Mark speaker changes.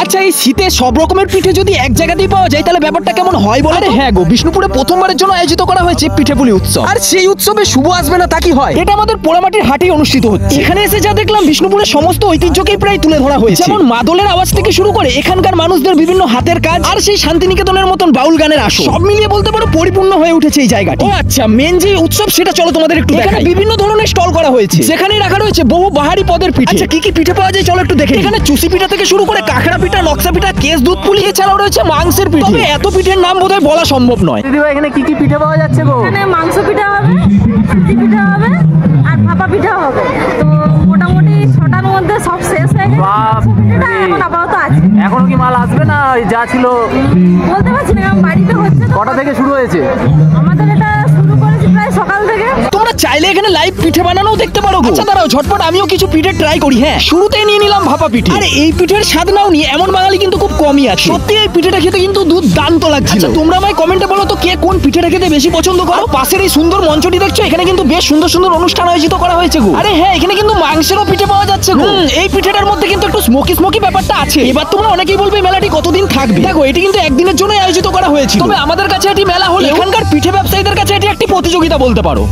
Speaker 1: আচ্ছা এই শীতে সব রকমের পিঠে যদি এক জায়গাতেই পাওয়া যায় তাহলে ব্যাপারটা কেমন হয় বলে? হ্যাঁ গো, বিষ্ণুপুরে প্রথমবারের জন্য আয়োজিত করা হয়েছে পিঠেপুলি উৎসব। আর সেই উৎসবে শুভ আসবে না তা কি হয়? এটা আমাদের পোড়ামাটির হাটেই অনুষ্ঠিত হচ্ছে। এখানে এসে যা দেখলাম বিষ্ণুপুরের সমস্ত ঐতিহ্যকেই প্রায় তুলে ধরা হয়েছে, যেমন মাদলের আওয়াজ থেকে শুরু করে এখানকার মানুষদের বিভিন্ন হাতের কাজ আর সেই শান্তিনিকেতনের মতন বাউল গানের আসর, সব মিলিয়ে বলতে পারো পরিপূর্ণ হয়ে উঠেছে এই জায়গাটি। ও আচ্ছা, মেন যে উৎসব সেটা চলো তোমাদের একটু দেখাই। এখানে বিভিন্ন ধরনের স্টল করা হয়েছে, যেখানে রাখা রয়েছে বহু বাহারি পদের পিঠে। আচ্ছা কি কি পিঠে পাওয়া যায় চলো একটু দেখে। এখানে চুষি পিঠা থেকে শুরু করে কাঁকড়া পিঠা, নকশা পিঠা, কেশ দুধ পুলি, এছাড়াও রয়েছে মাংসের পিঠে। তবে এত পিঠের নাম বোধহয় বলা সম্ভব নয়। দিদি ভাই এখানে কি কি পিঠে পাওয়া যাচ্ছে গো?
Speaker 2: এখানে মাংস পিঠা হবে, সুজি পিঠা হবে আর ভাপা পিঠা হবে। তো মোটামুটি 6টার মধ্যে সব শেষ হয়ে গেছে। পিঠাটা এখন আপাতত আছে।
Speaker 1: এখনো কি মাল আসবে না যা ছিল?
Speaker 2: বলতে পারছি না, কারণ বাড়িতে হচ্ছে।
Speaker 1: কটা থেকে শুরু হয়েছে?
Speaker 2: আমাদের এটা শুরু করেছি প্রায় সকাল থেকে।
Speaker 1: তোমরা চাইলে এখানে লাইভ পিঠে বানানোও দেখতে পারো। আচ্ছা দাঁড়াও, ঝটপট আমিও কিছু পিঠে ট্রাই করি। হ্যাঁ, শুরুতেই নিয়ে নিলাম ভাপা পিঠে। আরে এই পিঠের স্বাদ নাও নি এমন বাঙালি কিন্তু খুব কমই আছে। সত্যি এই পিঠেটা খেতে কিন্তু দুর্দান্ত লাগছিল। আচ্ছা তোমরা আমায় কমেন্টে বলো তো কে কোন পিঠেটা খেতে বেশি পছন্দ করো। পাশের এই সুন্দর মঞ্চটি দেখছো, এখানে কিন্তু বেশ সুন্দর সুন্দর অনুষ্ঠান আয়োজিত করা হয়েছে গো। আরে হ্যাঁ, এখানে কিন্তু মাংসেরও পিঠে পাওয়া যাচ্ছে গো। এই পিঠেটার মধ্যে কিন্তু একটু স্মোকি স্মোকি ব্যাপারটা আছে। এবার তোমরা অনেকেই বলবে মেলাটি কতদিন থাকবে। দেখো এটি কিন্তু একদিনের জন্য আয়োজিত করা হয়েছিল, তবে আমাদের কাছে এটি মেলা হলে এখানকার পিঠে ব্যবসায়ীদের কাছে এটি একটি প্রতিযোগিতা বলতে পারো।